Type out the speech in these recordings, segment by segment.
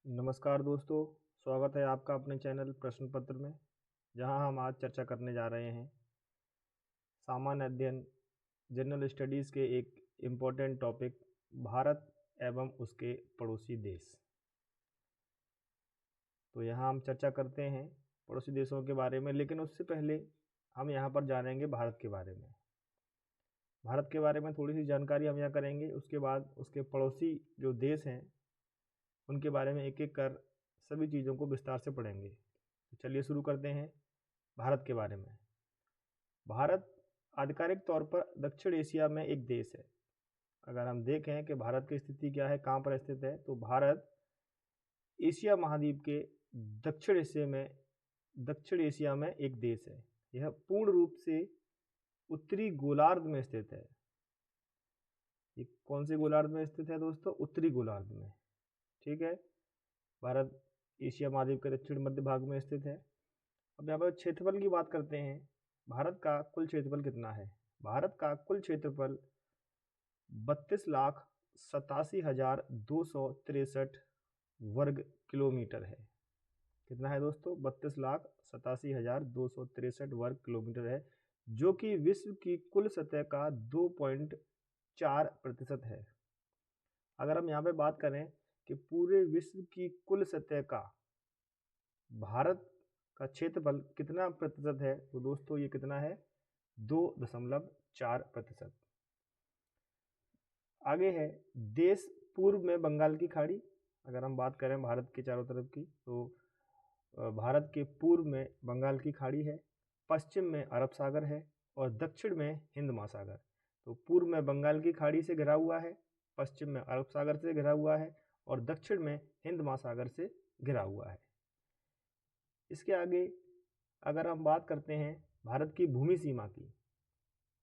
नमस्कार दोस्तों, स्वागत है आपका अपने चैनल प्रश्न पत्र में, जहां हम आज चर्चा करने जा रहे हैं सामान्य अध्ययन जनरल स्टडीज़ के एक इम्पोर्टेंट टॉपिक भारत एवं उसके पड़ोसी देश। तो यहां हम चर्चा करते हैं पड़ोसी देशों के बारे में, लेकिन उससे पहले हम यहां पर जानेंगे भारत के बारे में। भारत के बारे में थोड़ी सी जानकारी हम यहाँ करेंगे, उसके बाद उसके पड़ोसी जो देश हैं उनके बारे में एक एक कर सभी चीज़ों को विस्तार से पढ़ेंगे। तो चलिए शुरू करते हैं भारत के बारे में। भारत आधिकारिक तौर पर दक्षिण एशिया में एक देश है। अगर हम देखें कि भारत की स्थिति क्या है, कहाँ पर स्थित है, तो भारत एशिया महाद्वीप के दक्षिण एशिया में एक देश है। यह पूर्ण रूप से उत्तरी गोलार्ध में स्थित है। ये कौन से गोलार्ध में स्थित है दोस्तों? उत्तरी गोलार्ध में। ठीक है, भारत एशिया महाद्वीप के दक्षिण मध्य भाग में स्थित है। अब यहाँ पर क्षेत्रफल की बात करते हैं। भारत का कुल क्षेत्रफल कितना है? भारत का कुल क्षेत्रफल 32,87,263 वर्ग किलोमीटर है। कितना है दोस्तों? 32,87,263 वर्ग किलोमीटर है, जो कि विश्व की कुल सतह का 2.4% है। अगर हम यहाँ पे बात करें कि पूरे विश्व की कुल सतह का भारत का क्षेत्रफल कितना प्रतिशत है, तो दोस्तों ये कितना है? 2.4%। आगे है देश पूर्व में बंगाल की खाड़ी। अगर हम बात करें भारत के चारों तरफ की, तो भारत के पूर्व में बंगाल की खाड़ी है, पश्चिम में अरब सागर है और दक्षिण में हिंद महासागर। तो पूर्व में बंगाल की खाड़ी से घिरा हुआ है, पश्चिम में अरब सागर से घिरा हुआ है और दक्षिण में हिंद महासागर से घिरा हुआ है। इसके आगे अगर हम बात करते हैं भारत की भूमि सीमा की,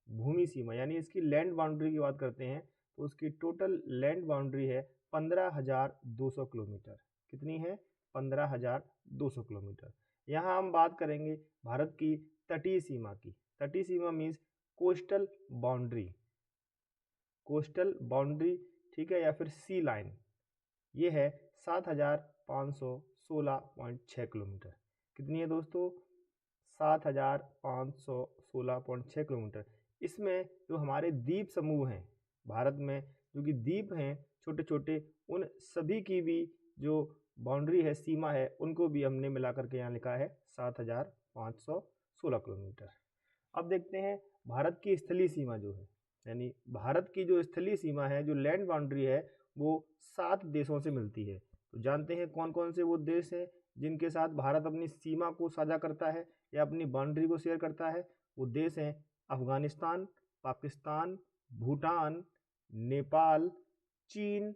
भूमि सीमा यानी इसकी लैंड बाउंड्री की बात करते हैं, तो उसकी टोटल लैंड बाउंड्री है 15,200 किलोमीटर। कितनी है? 15,200 किलोमीटर। यहाँ हम बात करेंगे भारत की तटीय सीमा की। तटीय सीमा means coastal boundary, coastal boundary, ठीक है, या फिर सी लाइन। ये है 7,516.6 किलोमीटर। कितनी है दोस्तों? 7,516.6 किलोमीटर। इसमें जो हमारे द्वीप समूह हैं भारत में, जो कि द्वीप हैं छोटे छोटे, उन सभी की भी जो बाउंड्री है, सीमा है, उनको भी हमने मिलाकर के यहाँ लिखा है 7,516 किलोमीटर। अब देखते हैं भारत की स्थलीय सीमा जो है, यानी भारत की जो स्थलीय सीमा है, जो लैंड बाउंड्री है, वो 7 देशों से मिलती है। तो जानते हैं कौन कौन से वो देश हैं जिनके साथ भारत अपनी सीमा को साझा करता है या अपनी बाउंड्री को शेयर करता है। वो देश हैं अफगानिस्तान, पाकिस्तान, भूटान, नेपाल, चीन,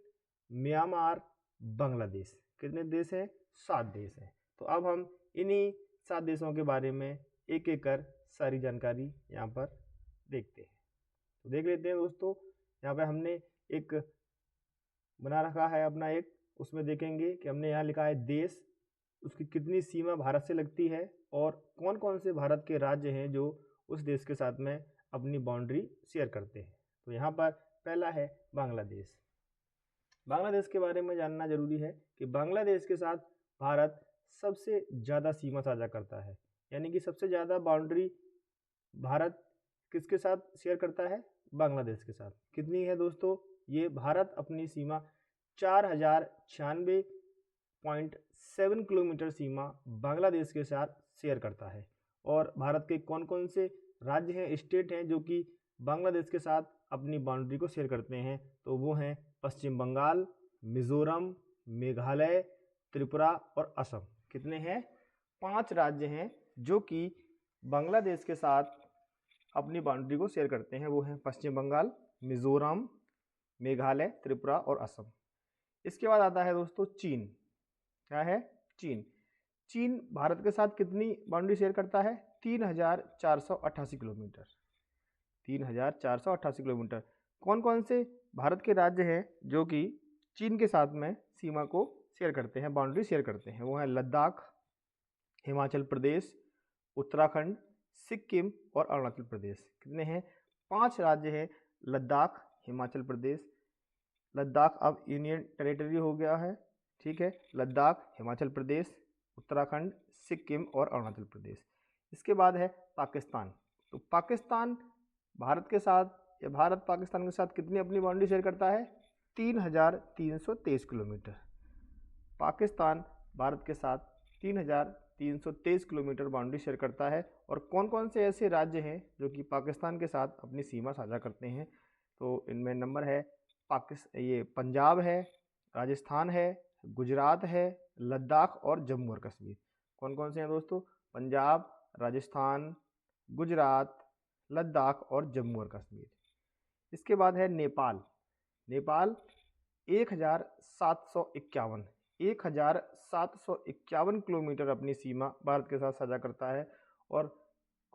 म्यांमार, बांग्लादेश। कितने देश हैं? 7 देश हैं। तो अब हम इन्हीं 7 देशों के बारे में एक एक कर सारी जानकारी यहाँ पर देखते हैं। तो देख लेते हैं दोस्तों, यहाँ पे हमने एक बना रखा है अपना एक, उसमें देखेंगे कि हमने यहाँ लिखा है देश, उसकी कितनी सीमा भारत से लगती है और कौन कौन से भारत के राज्य हैं जो उस देश के साथ में अपनी बाउंड्री शेयर करते हैं। तो यहाँ पर पहला है बांग्लादेश। बांग्लादेश के बारे में जानना जरूरी है कि बांग्लादेश के साथ भारत सबसे ज़्यादा सीमा साझा करता है, यानी कि सबसे ज़्यादा बाउंड्री भारत किसके साथ शेयर करता है? बांग्लादेश के साथ। कितनी है दोस्तों? ये भारत अपनी सीमा 4,096.7 किलोमीटर सीमा बांग्लादेश के साथ शेयर करता है। और भारत के कौन कौन से राज्य हैं, स्टेट हैं, जो कि बांग्लादेश के साथ अपनी बाउंड्री को शेयर करते हैं? तो वो हैं पश्चिम बंगाल, मिजोरम, मेघालय, त्रिपुरा और असम। कितने हैं? 5 राज्य हैं जो कि बांग्लादेश के साथ अपनी बाउंड्री को शेयर करते हैं। वो हैं पश्चिम बंगाल, मिजोरम, मेघालय, त्रिपुरा और असम। इसके बाद आता है दोस्तों चीन। क्या है? चीन। चीन भारत के साथ कितनी बाउंड्री शेयर करता है? 3,488 किलोमीटर। 3,488 किलोमीटर। कौन कौन से भारत के राज्य हैं जो कि चीन के साथ में सीमा को शेयर करते हैं, बाउंड्री शेयर करते हैं? वो है लद्दाख, हिमाचल प्रदेश, उत्तराखंड, सिक्किम और अरुणाचल प्रदेश। कितने हैं? 5 राज्य हैं, लद्दाख, हिमाचल प्रदेश। लद्दाख अब यूनियन टेरिटरी हो गया है, ठीक है, लद्दाख हिमाचल प्रदेश, उत्तराखंड, सिक्किम और अरुणाचल प्रदेश। इसके बाद है पाकिस्तान। तो पाकिस्तान भारत के साथ या भारत पाकिस्तान के साथ कितनी अपनी बाउंड्री शेयर करता है? 3,323 किलोमीटर। पाकिस्तान भारत के साथ 3,323 किलोमीटर बाउंड्री शेयर करता है। और कौन कौन से ऐसे राज्य हैं जो कि पाकिस्तान के साथ अपनी सीमा साझा करते हैं? तो इनमें नंबर है ये पंजाब है, राजस्थान है, गुजरात है, लद्दाख और जम्मू और कश्मीर। कौन कौन से हैं दोस्तों? पंजाब, राजस्थान, गुजरात, लद्दाख और जम्मू और कश्मीर। इसके बाद है नेपाल। नेपाल 1751 किलोमीटर अपनी सीमा भारत के साथ साझा करता है। और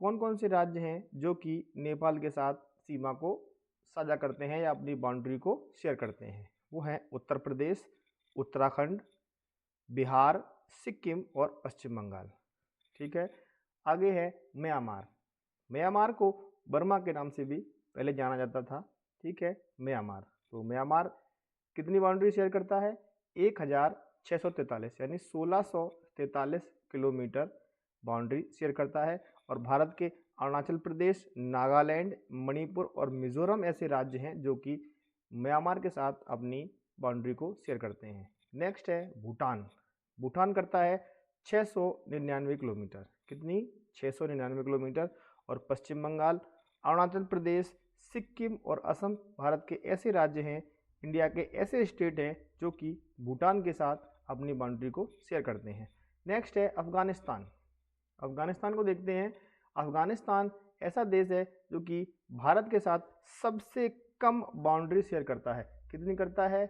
कौन कौन से राज्य हैं जो कि नेपाल के साथ सीमा को साझा करते हैं या अपनी बाउंड्री को शेयर करते हैं? वो हैं उत्तर प्रदेश, उत्तराखंड, बिहार, सिक्किम और पश्चिम बंगाल। ठीक है, आगे है म्यांमार। म्यांमार को बर्मा के नाम से भी पहले जाना जाता था। ठीक है, म्यांमार। तो म्यांमार कितनी बाउंड्री शेयर करता है? 1,643 यानी 1,643 किलोमीटर बाउंड्री शेयर करता है। और भारत के अरुणाचल प्रदेश, नागालैंड, मणिपुर और मिजोरम ऐसे राज्य हैं जो कि म्यांमार के साथ अपनी बाउंड्री को शेयर करते हैं। नेक्स्ट है भूटान। भूटान करता है 699 किलोमीटर। कितनी? 699 किलोमीटर। और पश्चिम बंगाल, अरुणाचल प्रदेश, सिक्किम और असम भारत के ऐसे राज्य हैं, इंडिया के ऐसे स्टेट हैं जो कि भूटान के साथ अपनी बाउंड्री को शेयर करते हैं। नेक्स्ट है अफगानिस्तान। अफगानिस्तान को देखते हैं। अफगानिस्तान ऐसा देश है जो कि भारत के साथ सबसे कम बाउंड्री शेयर करता है। कितनी करता है?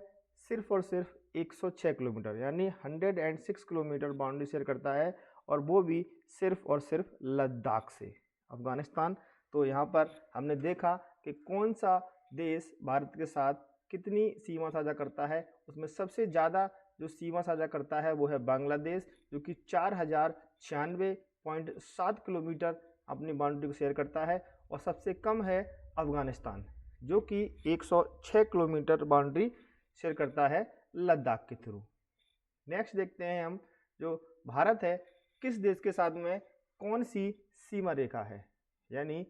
सिर्फ और सिर्फ 106 किलोमीटर यानी 106 किलोमीटर बाउंड्री शेयर करता है। और वो भी सिर्फ और सिर्फ लद्दाख से। अफगानिस्तान। तो यहाँ पर हमने देखा कि कौन सा देश भारत के साथ कितनी सीमा साझा करता है। उसमें सबसे ज़्यादा जो सीमा साझा करता है वो है बांग्लादेश, जो कि 4,096.7 किलोमीटर अपनी बाउंड्री को शेयर करता है। और सबसे कम है अफगानिस्तान, जो कि 106 किलोमीटर बाउंड्री शेयर करता है लद्दाख के थ्रू। नेक्स्ट देखते हैं हम, जो भारत है किस देश के साथ में कौन सी सीमा रेखा है, यानी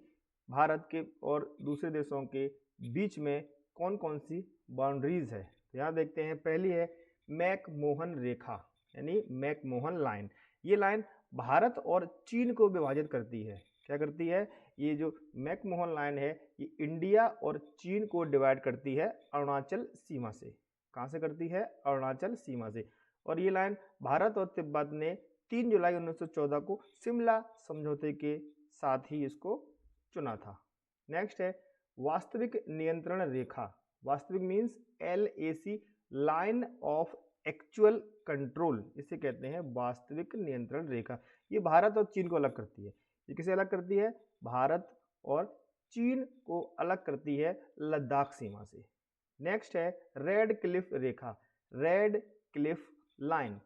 भारत के और दूसरे देशों के बीच में कौन कौन सी बाउंड्रीज है। तो यहाँ देखते हैं, पहली है मैकमोहन रेखा यानी मैकमोहन लाइन। ये लाइन भारत और चीन को विभाजित करती है। क्या करती है? ये जो मैकमोहन लाइन है ये इंडिया और चीन को डिवाइड करती है अरुणाचल सीमा से। कहाँ से करती है? अरुणाचल सीमा से। और ये लाइन भारत और तिब्बत ने 3 जुलाई 1914 को शिमला समझौते के साथ ही इसको चुना था। नेक्स्ट है वास्तविक नियंत्रण रेखा। वास्तविक means LAC, line of actual control, इसे कहते हैं वास्तविक नियंत्रण रेखा। ये भारत और चीन को अलग करती है। ये किसे अलग करती है? भारत और चीन को अलग करती है लद्दाख सीमा से। नेक्स्ट है रेड क्लिफ रेखा, रेड क्लिफ लाइन।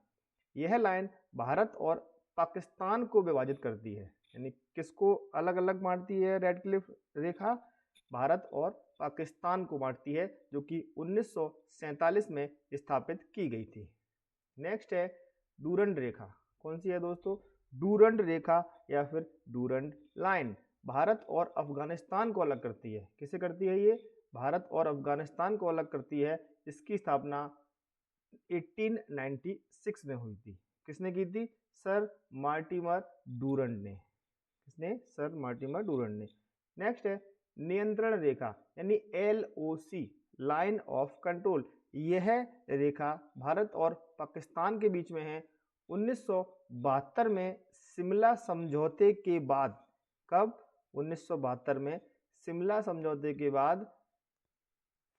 यह लाइन भारत और पाकिस्तान को विभाजित करती है। यानी किसको अलग अलग बांटती है रेड क्लिफ रेखा? भारत और पाकिस्तान को बांटती है, जो कि 1947 में स्थापित की गई थी। नेक्स्ट है डूरंड रेखा। कौन सी है दोस्तों? डूरंड रेखा या फिर डूरंड लाइन भारत और अफगानिस्तान को अलग करती है। किसे करती है ये? भारत और अफगानिस्तान को अलग करती है। इसकी स्थापना 1896 में हुई थी। किसने की थी? सर मार्टिमर डूरंड ने। किसने? सर मार्टिमर डूरंड ने। नेक्स्ट है नियंत्रण रेखा यानी LOC, लाइन ऑफ कंट्रोल। यह रेखा भारत और पाकिस्तान के बीच में है 1972 में शिमला समझौते के बाद। कब? 1972 में शिमला समझौते के बाद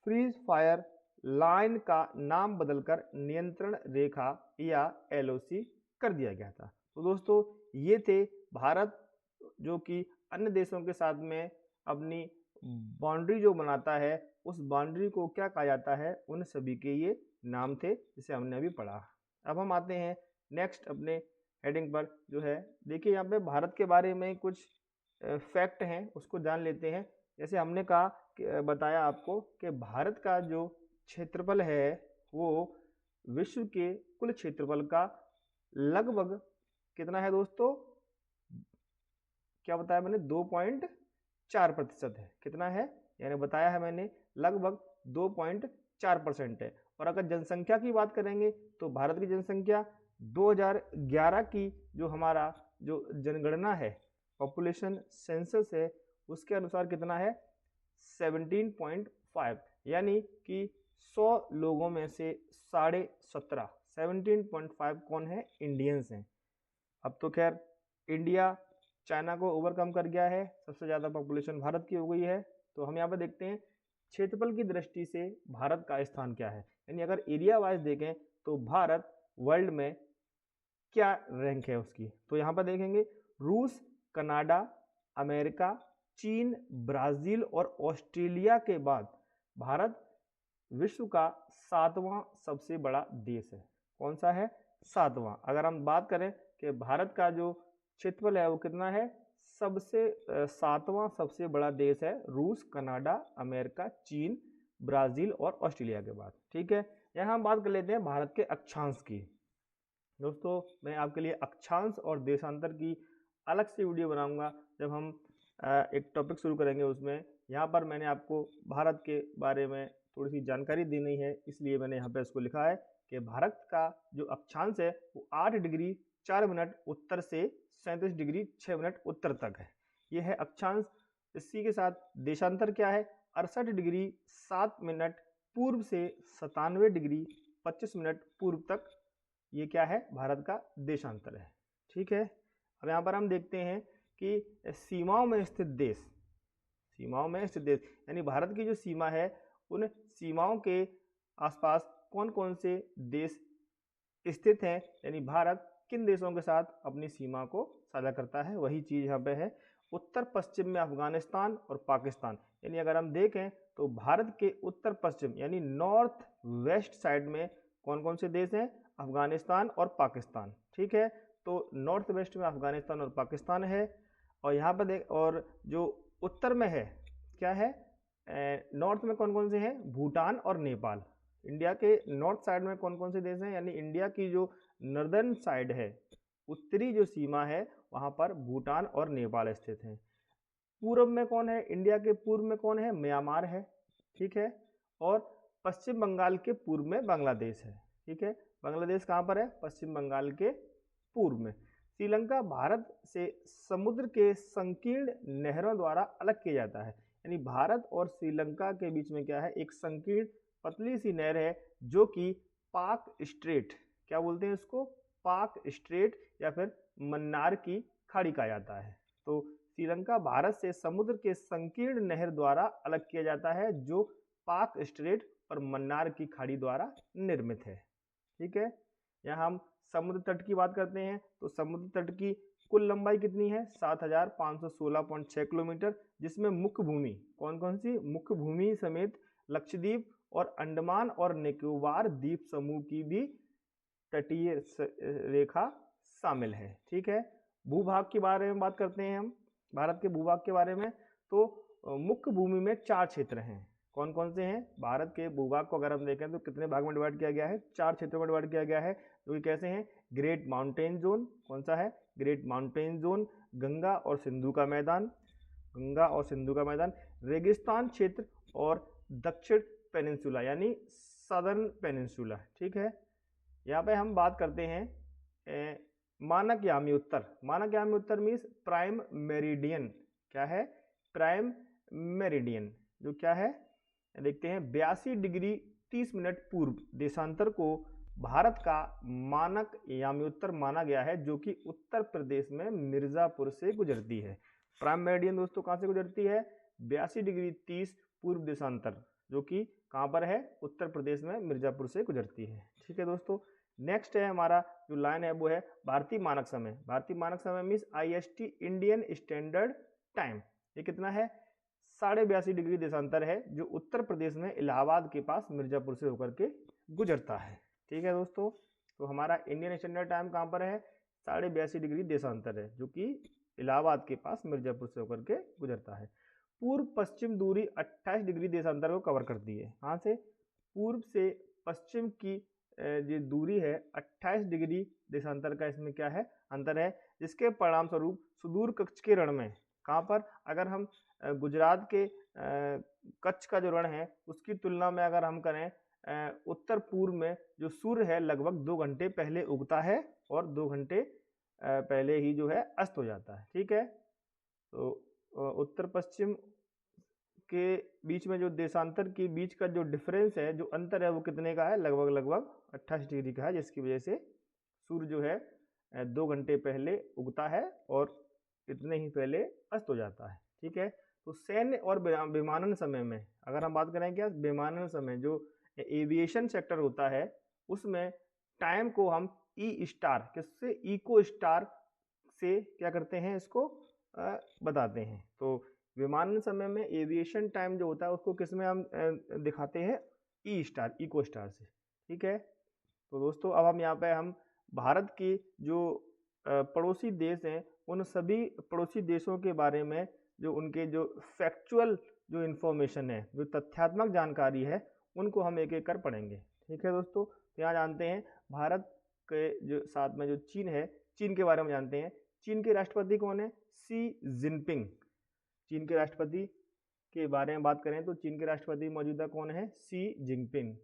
फ्रीज फायर लाइन का नाम बदलकर नियंत्रण रेखा या LOC कर दिया गया था। तो दोस्तों ये थे भारत जो कि अन्य देशों के साथ में अपनी बाउंड्री जो बनाता है, उस बाउंड्री को क्या कहा जाता है, उन सभी के ये नाम थे जिसे हमने अभी पढ़ा। अब हम आते हैं नेक्स्ट अपने हेडिंग पर, जो है देखिए यहाँ पे भारत के बारे में कुछ फैक्ट हैं, उसको जान लेते हैं। जैसे हमने कहा बताया आपको कि भारत का जो क्षेत्रफल है वो विश्व के कुल क्षेत्रफल का लगभग कितना है दोस्तों, क्या बताया मैंने, 2.4% है। कितना है, यानी बताया है मैंने लगभग 2.4% है। और अगर जनसंख्या की बात करेंगे तो भारत की जनसंख्या 2011 की जो हमारा जो जनगणना है, पॉपुलेशन सेंसस है, उसके अनुसार कितना है 17.5, यानी कि 100 लोगों में से 17.5 17.5 कौन है, इंडियंस हैं। अब तो खैर इंडिया चाइना को ओवरकम कर गया है, सबसे ज़्यादा पॉपुलेशन भारत की हो गई है। तो हम यहाँ पर देखते हैं क्षेत्रफल की दृष्टि से भारत का स्थान क्या है, यानी अगर एरिया वाइज देखें तो भारत वर्ल्ड में क्या रैंक है उसकी। तो यहाँ पर देखेंगे रूस, कनाडा, अमेरिका, चीन, ब्राज़ील और ऑस्ट्रेलिया के बाद भारत विश्व का 7वां सबसे बड़ा देश है। कौन सा है, 7वां। अगर हम बात करें कि भारत का जो क्षेत्रफल है वो कितना है, सबसे 7वां सबसे बड़ा देश है रूस, कनाडा, अमेरिका, चीन, ब्राज़ील और ऑस्ट्रेलिया के बाद। ठीक है, यहाँ हम बात कर लेते हैं भारत के अक्षांश की। दोस्तों मैं आपके लिए अक्षांश और देशांतर की अलग से वीडियो बनाऊंगा जब हम एक टॉपिक शुरू करेंगे उसमें। यहाँ पर मैंने आपको भारत के बारे में थोड़ी सी जानकारी देनी है, इसलिए मैंने यहाँ पे इसको लिखा है कि भारत का जो अक्षांश है वो 8 डिग्री 4 मिनट उत्तर से 37 डिग्री 6 मिनट उत्तर तक है, ये है अक्षांश। इसी के साथ देशांतर क्या है, 68 डिग्री 7 मिनट पूर्व से 97 डिग्री 25 मिनट पूर्व तक, ये क्या है, भारत का देशांतर है। ठीक है, अब यहाँ पर हम देखते हैं कि सीमाओं में स्थित देश, सीमाओं में स्थित देश यानी भारत की जो सीमा है उन सीमाओं के आसपास कौन कौन से देश स्थित हैं, यानी भारत किन देशों के साथ अपनी सीमा को साझा करता है, वही चीज़ यहाँ पे है। उत्तर पश्चिम में अफगानिस्तान और पाकिस्तान, यानी अगर हम देखें तो भारत के उत्तर पश्चिम यानी नॉर्थ वेस्ट साइड में कौन कौन से देश हैं, अफगानिस्तान और पाकिस्तान। ठीक है, तो नॉर्थ वेस्ट में अफगानिस्तान और पाकिस्तान है। और यहाँ पर देख, और जो उत्तर में है क्या है, नॉर्थ में कौन कौन से हैं, भूटान और नेपाल। इंडिया के नॉर्थ साइड में कौन कौन से देश हैं, यानी इंडिया की जो नॉर्दर्न साइड है, उत्तरी जो सीमा है वहाँ पर भूटान और नेपाल स्थित हैं। पूर्व में कौन है, इंडिया के पूर्व में कौन है, म्यांमार है। ठीक है, और पश्चिम बंगाल के पूर्व में बांग्लादेश है। ठीक है, बांग्लादेश कहाँ पर है, पश्चिम बंगाल के पूर्व में। श्रीलंका भारत से समुद्र के संकीर्ण नहरों द्वारा अलग किया जाता है, यानी भारत और श्रीलंका के बीच में क्या है, एक संकीर्ण पतली सी नहर है जो कि पाक स्ट्रेट, क्या बोलते हैं इसको, पाक स्ट्रेट या फिर मन्नार की खाड़ी कहा जाता है। तो श्रीलंका भारत से समुद्र के संकीर्ण नहर द्वारा अलग किया जाता है जो पाक स्ट्रेट और मन्नार की खाड़ी द्वारा निर्मित है। ठीक है, यहाँ हम समुद्र तट की बात करते हैं तो समुद्र तट की कुल लंबाई कितनी है, 7516.6 किलोमीटर, जिसमें मुख्य भूमि कौन कौन सी, मुख्य भूमि समेत लक्षद्वीप और अंडमान और निकोबार द्वीप समूह की भी तटीय रेखा शामिल है। ठीक है, भूभाग के बारे में बात करते हैं हम, भारत के भूभाग के बारे में। तो मुख्य भूमि में 4 क्षेत्र हैं, कौन कौन से हैं, भारत के भूभाग को अगर हम देखें तो कितने भाग में डिवाइड किया गया है, 4 क्षेत्रों में डिवाइड किया गया है, जो कि कैसे हैं, ग्रेट माउंटेन जोन, कौन सा है, ग्रेट माउंटेन जोन, गंगा और सिंधु का मैदान, गंगा और सिंधु का मैदान, रेगिस्तान क्षेत्र और दक्षिण पेनिनसुला यानी सदर्न पेनिनसुला। ठीक है, यहाँ पे हम बात करते हैं मानक यामी उत्तर। मानक यामी उत्तर मीन्स प्राइम मेरिडियन, क्या है, प्राइम मेरिडियन, जो क्या है देखते हैं 82 डिग्री 30 मिनट पूर्व देशांतर को भारत का मानक यामी उत्तर माना गया है, जो कि उत्तर प्रदेश में मिर्जापुर से गुजरती है। प्राइम मेरिडियन दोस्तों कहाँ से गुजरती है, 82 डिग्री 30 पूर्व देशांतर, जो कि कहाँ पर है, उत्तर प्रदेश में मिर्जापुर से गुजरती है। ठीक है दोस्तों, नेक्स्ट है हमारा जो लाइन है वो है भारतीय मानक समय। भारतीय मानक समय means IST Indian standard time, ये कितना है, 82.5 डिग्री देशांतर है जो उत्तर प्रदेश में इलाहाबाद के पास मिर्जापुर से होकर के गुजरता है। ठीक है दोस्तों, तो हमारा इंडियन स्टैंडर्ड टाइम कहाँ पर है, 82.5 डिग्री देशांतर है जो कि इलाहाबाद के पास मिर्जापुर से होकर के गुजरता है। पूर्व पश्चिम दूरी 28 डिग्री देशांतर को कवर करती है। कहाँ से, पूर्व से पश्चिम की जो दूरी है 28 डिग्री देशांतर का इसमें क्या है, अंतर है, जिसके परिणाम स्वरूप सुदूर कच्छ के रण में, कहाँ पर, अगर हम गुजरात के कच्छ का जो रण है उसकी तुलना में अगर हम करें उत्तर पूर्व में, जो सूर्य है लगभग 2 घंटे पहले उगता है और 2 घंटे पहले ही जो है अस्त हो जाता है। ठीक है, तो उत्तर पश्चिम के बीच में जो देशांतर के बीच का जो डिफरेंस है, जो अंतर है, वो कितने का है, लगभग 28 डिग्री का है, जिसकी वजह से सूर्य जो है 2 घंटे पहले उगता है और इतने ही पहले अस्त हो जाता है। ठीक है, तो सैन्य और विमानन समय में अगर हम बात करें, क्या विमानन समय जो एविएशन सेक्टर होता है उसमें टाइम को हम ई स्टार, किससे, इको स्टार से क्या करते हैं, इसको बताते हैं। तो विमानन समय में एविएशन टाइम जो होता है उसको किस में हम दिखाते हैं, ई स्टार, इको स्टार से। ठीक है, तो दोस्तों अब हम यहाँ पे हम भारत की जो पड़ोसी देश हैं उन सभी पड़ोसी देशों के बारे में जो उनके जो फैक्चुअल जो इन्फॉर्मेशन है, जो तथ्यात्मक जानकारी है, उनको हम एक एक कर पढ़ेंगे। ठीक है दोस्तों, तो यहाँ जानते हैं भारत के जो साथ में जो चीन है, चीन के बारे में जानते हैं। चीन के राष्ट्रपति कौन है, शी जिनपिंग। चीन के राष्ट्रपति के बारे में बात करें तो चीन के राष्ट्रपति मौजूदा कौन है, शी जिनपिंग।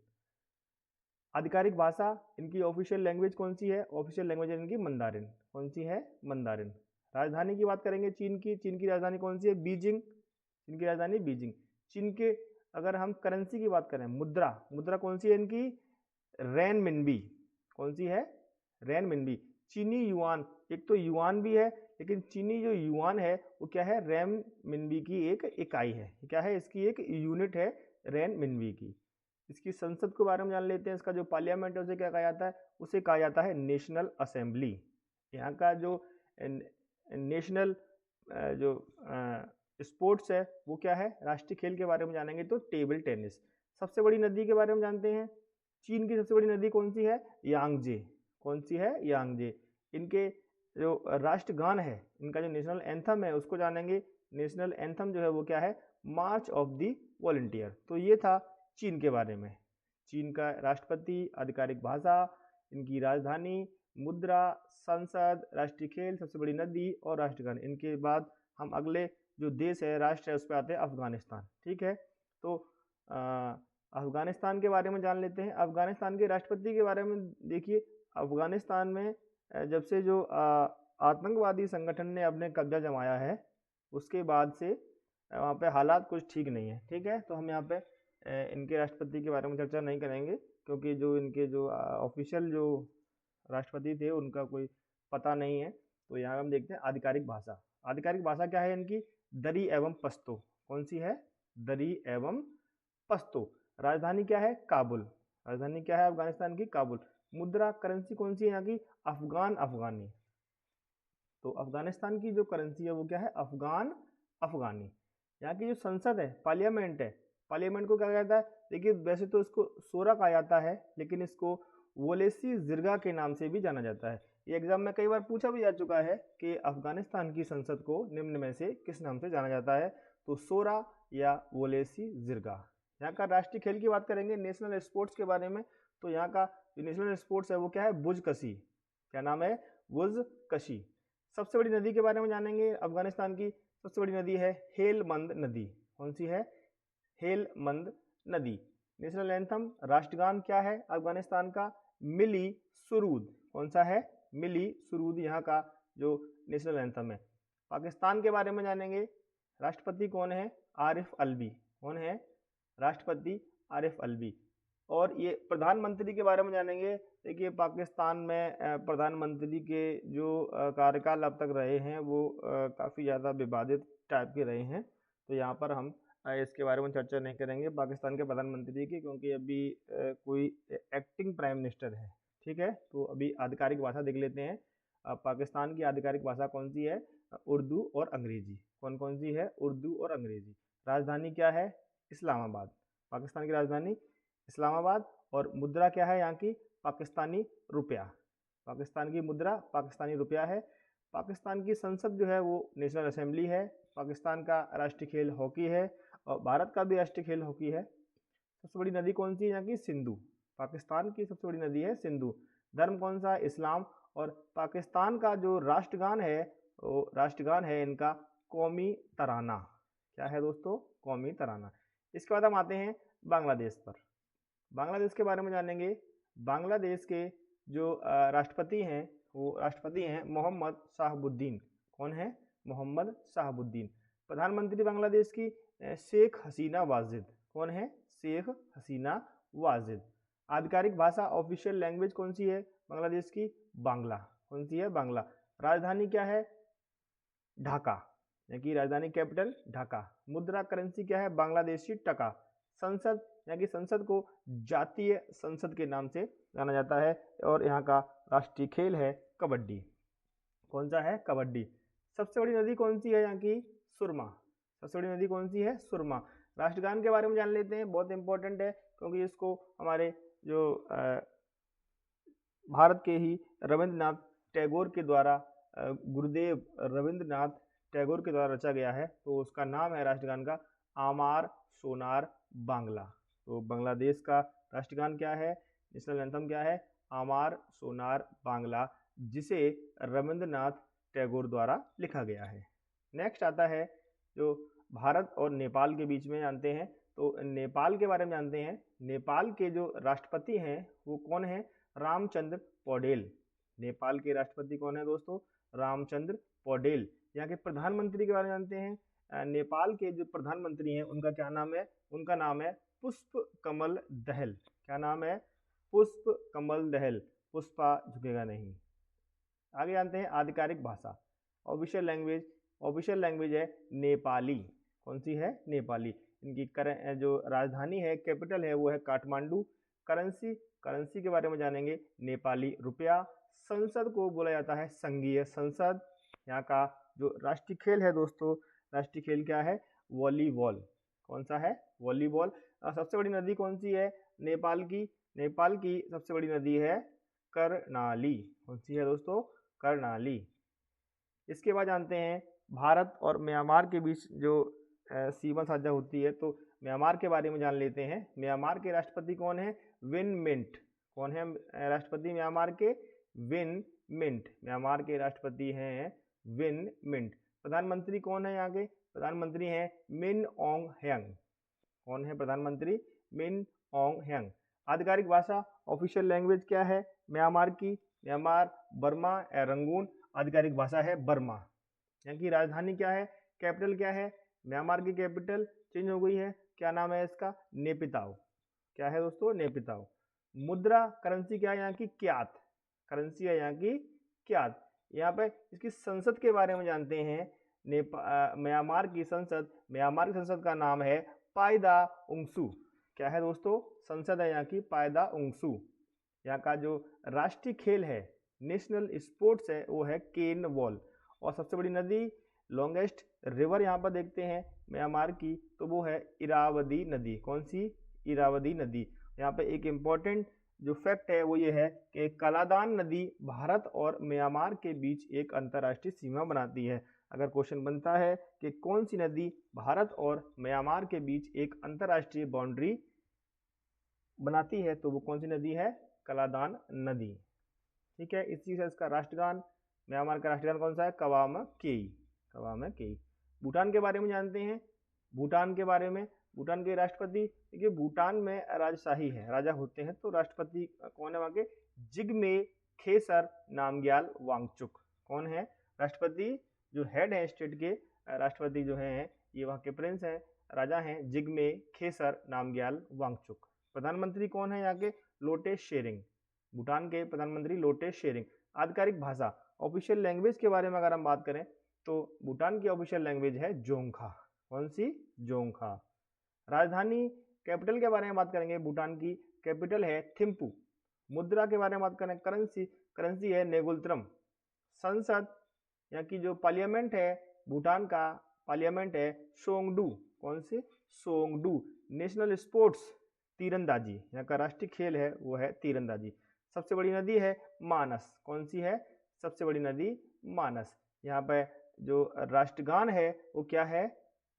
आधिकारिक भाषा, इनकी ऑफिशियल लैंग्वेज कौन सी है, ऑफिशियल लैंग्वेज है इनकी मंदारिन। कौन सी है, मंदारिन। राजधानी की बात करेंगे चीन की राजधानी कौन सी है, बीजिंग। चीन की राजधानी बीजिंग। चीन के अगर हम करेंसी की बात करें, मुद्रा कौन सी है इनकी, रेनमिनबी। कौन सी है, रेनमिनबी। चीनी युआन, एक तो युआन भी है लेकिन चीनी जो युआन है वो क्या है, रेनमिनबी की एक इकाई है, क्या है, इसकी एक यूनिट है रेनमिनबी की। इसकी संसद के बारे में जान लेते हैं। इसका जो पार्लियामेंट है उसे क्या कहा जाता है, उसे कहा जाता है नेशनल असेंबली। यहाँ का जो नेशनल जो स्पोर्ट्स है वो क्या है, राष्ट्रीय खेल के बारे में जानेंगे तो टेबल टेनिस। सबसे बड़ी नदी के बारे में जानते हैं, चीन की सबसे बड़ी नदी कौन सी है, यांगजे। कौन सी है, यांगजे। इनके जो राष्ट्रगान है, इनका जो नेशनल एंथम है उसको जानेंगे। नेशनल एंथम जो है वो क्या है, मार्च ऑफ दी वॉलंटियर। तो ये था चीन के बारे में। चीन का राष्ट्रपति, आधिकारिक भाषा, इनकी राजधानी, मुद्रा, संसद, राष्ट्रीय खेल, सबसे बड़ी नदी और राष्ट्रगान। इनके बाद हम अगले जो देश है, राष्ट्र है, उस पर आते हैं, अफगानिस्तान। ठीक है, तो अफगानिस्तान के बारे में जान लेते हैं। अफगानिस्तान के राष्ट्रपति के बारे में देखिए, अफगानिस्तान में जब से जो आतंकवादी संगठन ने अपने कब्जा जमाया है उसके बाद से वहाँ पे हालात कुछ ठीक नहीं है। ठीक है, तो हम यहाँ पे इनके राष्ट्रपति के बारे में चर्चा नहीं करेंगे क्योंकि जो इनके जो ऑफिशियल जो राष्ट्रपति थे उनका कोई पता नहीं है। तो यहाँ हम देखते हैं आधिकारिक भाषा। आधिकारिक भाषा क्या है इनकी, दरी एवं पश्तो। कौन सी है, दरी एवं पश्तो। राजधानी क्या है, काबुल। राजधानी क्या है अफगानिस्तान की, काबुल। मुद्रा, करेंसी कौन सी है यहाँ की, अफगान अफगानी। तो अफगानिस्तान की जो करेंसी है वो क्या है, अफगान अफगानी। यहाँ की जो संसद है, पार्लियामेंट है, पार्लियामेंट को क्या कहता है, देखिए वैसे तो इसको सोरा कहा जाता है लेकिन इसको वोलेसी जिरगा के नाम से भी जाना जाता है। ये एग्जाम में कई बार पूछा भी जा चुका है कि अफगानिस्तान की संसद को निम्न में से किस नाम से जाना जाता है, तो सोरा या वोलेसी जिरगा। यहाँ का राष्ट्रीय खेल की बात करेंगे, नेशनल स्पोर्ट्स के बारे में, तो यहाँ का जो नेशनल स्पोर्ट्स है वो क्या है, बुजकशी। क्या नाम है, बुजकशी। सबसे बड़ी नदी के बारे में जानेंगे, अफगानिस्तान की सबसे बड़ी नदी है हेलमंद नदी। कौन सी है, हेलमंद नदी। नेशनल एंथम, राष्ट्रगान क्या है अफगानिस्तान का, मिली सुरूद। कौन सा है, मिली सुरूद यहाँ का जो नेशनल एंथम है। पाकिस्तान के बारे में जानेंगे, राष्ट्रपति कौन है, आरिफ अलवी। कौन है, राष्ट्रपति आरिफ अलवी। और ये प्रधानमंत्री के बारे में जानेंगे। देखिए पाकिस्तान में प्रधानमंत्री के जो कार्यकाल अब तक रहे हैं वो काफ़ी ज़्यादा विवादित टाइप के रहे हैं, तो यहाँ पर हम इसके बारे में चर्चा नहीं करेंगे पाकिस्तान के प्रधानमंत्री की, क्योंकि अभी कोई एक्टिंग प्राइम मिनिस्टर है। ठीक है, तो अभी आधिकारिक भाषा देख लेते हैं। पाकिस्तान की आधिकारिक भाषा कौन सी है, उर्दू और अंग्रेजी। कौन कौन सी है, उर्दू और अंग्रेजी। राजधानी क्या है, इस्लामाबाद। पाकिस्तान की राजधानी इस्लामाबाद। और मुद्रा क्या है यहाँ की, पाकिस्तानी रुपया। पाकिस्तान की मुद्रा पाकिस्तानी रुपया है। पाकिस्तान की संसद जो है वो नेशनल असेंबली है। पाकिस्तान का राष्ट्रीय खेल हॉकी है और भारत का भी राष्ट्रीय खेल हॉकी है। सबसे बड़ी नदी कौन सी है यहाँ की, सिंधु। पाकिस्तान की सबसे बड़ी नदी है सिंधु। धर्म कौन सा है? इस्लाम। और पाकिस्तान का जो राष्ट्रगान है वो राष्ट्रगान है इनका कौमी तराना। क्या है दोस्तों? कौमी तराना। इसके बाद हम आते हैं बांग्लादेश पर। बांग्लादेश के बारे में जानेंगे। बांग्लादेश के जो राष्ट्रपति हैं वो राष्ट्रपति हैं मोहम्मद शाहबुद्दीन। कौन है? मोहम्मद शाहबुद्दीन। प्रधानमंत्री बांग्लादेश की शेख हसीना वाजिद। कौन है? शेख हसीना वाजिद। आधिकारिक भाषा ऑफिशियल लैंग्वेज कौन सी है बांग्लादेश की? बांग्ला। कौन सी है? बांग्ला। राजधानी क्या है? ढाका, यानी कि राजधानी कैपिटल ढाका। मुद्रा करेंसी क्या है? बांग्लादेशी टका। संसद यानी कि संसद को जातीय संसद के नाम से जाना जाता है। और यहाँ का राष्ट्रीय खेल है कबड्डी। कौन सा है? कबड्डी। सबसे बड़ी नदी कौन सी है यहाँ की? सुरमा। सबसे बड़ी नदी कौन सी है? सुरमा। राष्ट्रगान के बारे में जान लेते हैं, बहुत इंपॉर्टेंट है क्योंकि इसको हमारे जो भारत के ही रविंद्रनाथ टैगोर के द्वारा गुरुदेव रविंद्रनाथ टैगोर के द्वारा रचा गया है। तो उसका नाम है राष्ट्रगान का आमार सोनार बांग्ला। तो बांग्लादेश का राष्ट्रगान क्या है? नेशनल एंथम क्या है? आमार सोनार बांग्ला, जिसे रविंद्रनाथ टैगोर द्वारा लिखा गया है। नेक्स्ट आता है जो भारत और नेपाल के बीच में जानते हैं। तो नेपाल के बारे में जानते हैं। नेपाल के जो राष्ट्रपति हैं वो कौन है? रामचंद्र पौडेल। नेपाल के राष्ट्रपति कौन है दोस्तों? रामचंद्र पौडेल। यहाँ के प्रधानमंत्री के बारे में जानते हैं। नेपाल के जो प्रधानमंत्री हैं उनका क्या नाम है? उनका नाम है पुष्प कमल दहल। क्या नाम है? पुष्प कमल दहल। पुष्पा झुकेगा नहीं। आगे जानते हैं आधिकारिक भाषा ऑफिशियल लैंग्वेज। ऑफिशियल लैंग्वेज है नेपाली। कौन सी है? नेपाली। इनकी जो राजधानी है कैपिटल है वो है काठमांडू। करेंसी के बारे में जानेंगे, नेपाली रुपया। संसद को बोला जाता है संघीय संसद। यहाँ का जो राष्ट्रीय खेल है दोस्तों, राष्ट्रीय खेल क्या है? वॉलीबॉल। कौन सा है? वॉलीबॉल। सबसे बड़ी नदी कौन सी है नेपाल की? नेपाल की सबसे बड़ी नदी है कर्णाली। कौन सी है दोस्तों? कर्णाली। इसके बाद जानते हैं भारत और म्यांमार के बीच जो सीमा साझा होती है, तो म्यांमार के बारे में जान लेते हैं। म्यांमार के राष्ट्रपति कौन है? Win Myint. कौन है राष्ट्रपति म्यांमार के? Win Myint. म्यांमार के राष्ट्रपति हैं विन मिंट। प्रधानमंत्री कौन है यहाँ के? प्रधानमंत्री हैं मिन ऑन्ग ह्यांग। कौन है प्रधानमंत्री? मिन ऑन्ग ह्यांग। आधिकारिक भाषा ऑफिशियल लैंग्वेज क्या है म्यांमार की? म्यांमार बर्मा या रंगून। आधिकारिक भाषा है बर्मा। यहाँ की राजधानी क्या है? कैपिटल क्या है? म्यांमार की कैपिटल चेंज हो गई है। क्या नाम है इसका? नेपिताओ। क्या है दोस्तों? नेपिताओ। मुद्रा करेंसी क्या है यहाँ की? क्यात। करेंसी है यहाँ की क्यात। यहाँ पे इसकी संसद के बारे में जानते हैं। म्यांमार की संसद का नाम है पायदा उंगसू। क्या है दोस्तों? संसद है यहाँ की पायदा उंगसू। यहाँ का जो राष्ट्रीय खेल है, नेशनल स्पोर्ट्स है, वो है केन वॉल। और सबसे बड़ी नदी, लॉन्गेस्ट रिवर यहाँ पर देखते हैं म्यांमार की, तो वो है इरावदी नदी। कौन सी? इरावदी नदी। यहाँ पे एक इम्पॉर्टेंट जो फैक्ट है वो ये है कि कलादान नदी भारत और म्यांमार के बीच एक अंतर्राष्ट्रीय सीमा बनाती है। अगर क्वेश्चन बनता है कि कौन सी नदी भारत और म्यांमार के बीच एक अंतर्राष्ट्रीय बाउंड्री बनाती है, तो वो कौन सी नदी है? कलादान नदी। ठीक है। इसी से इसका राष्ट्रगान, म्यांमार का राष्ट्रगान कौन सा है? कवाम केई। कवाम केई। भूटान के बारे में जानते हैं। भूटान के बारे में, भूटान के राष्ट्रपति, देखिए भूटान में राजशाही है, राजा होते हैं, तो राष्ट्रपति कौन है वहाँ के? जिग्मे खेसर नामग्याल वांगचुक। कौन है राष्ट्रपति? जो हेड है स्टेट के राष्ट्रपति जो हैं ये वहाँ के प्रिंस हैं, राजा हैं, जिग्मे खेसर नामग्याल वांगचुक। प्रधानमंत्री कौन है यहाँ के? लोटे शेरिंग। भूटान के प्रधानमंत्री लोटे शेरिंग। आधिकारिक भाषा ऑफिशियल लैंग्वेज के बारे में अगर हम बात करें तो भूटान की ऑफिशियल लैंग्वेज है जोंगखा। कौन सी? जोंगखा। राजधानी कैपिटल के बारे में बात करेंगे, भूटान की कैपिटल है थिम्पू। मुद्रा के बारे में बात करें, करेंसी है नेगुलत्रम। संसद, यहाँ की जो पार्लियामेंट है, भूटान का पार्लियामेंट है सोंगडू। कौन सी? सोंगडू। नेशनल स्पोर्ट्स तीरंदाजी, यहाँ का राष्ट्रीय खेल है वो है तीरंदाजी। सबसे बड़ी नदी है मानस। कौन सी है? सबसे बड़ी नदी मानस। यहाँ पे जो राष्ट्रगान है वो क्या है?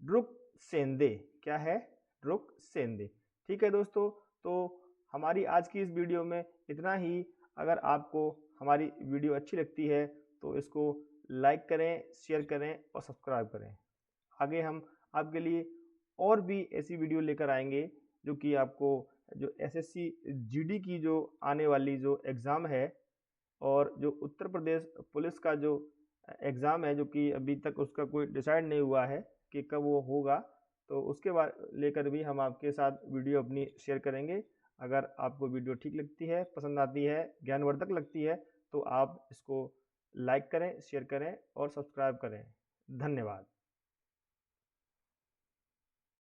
ड्रुक सेंदे। क्या है? ड्रुक सेंदे। ठीक है दोस्तों, तो हमारी आज की इस वीडियो में इतना ही। अगर आपको हमारी वीडियो अच्छी लगती है तो इसको लाइक करें, शेयर करें और सब्सक्राइब करें। आगे हम आपके लिए और भी ऐसी वीडियो लेकर आएंगे जो कि आपको जो एसएससी जीडी की जो आने वाली जो एग्ज़ाम है और जो उत्तर प्रदेश पुलिस का जो एग्ज़ाम है, जो कि अभी तक उसका कोई डिसाइड नहीं हुआ है कि कब वो होगा, तो उसके बारे लेकर भी हम आपके साथ वीडियो अपनी शेयर करेंगे। अगर आपको वीडियो ठीक लगती है, पसंद आती है, ज्ञानवर्धक लगती है, तो आप इसको लाइक करें, शेयर करें और सब्सक्राइब करें। धन्यवाद।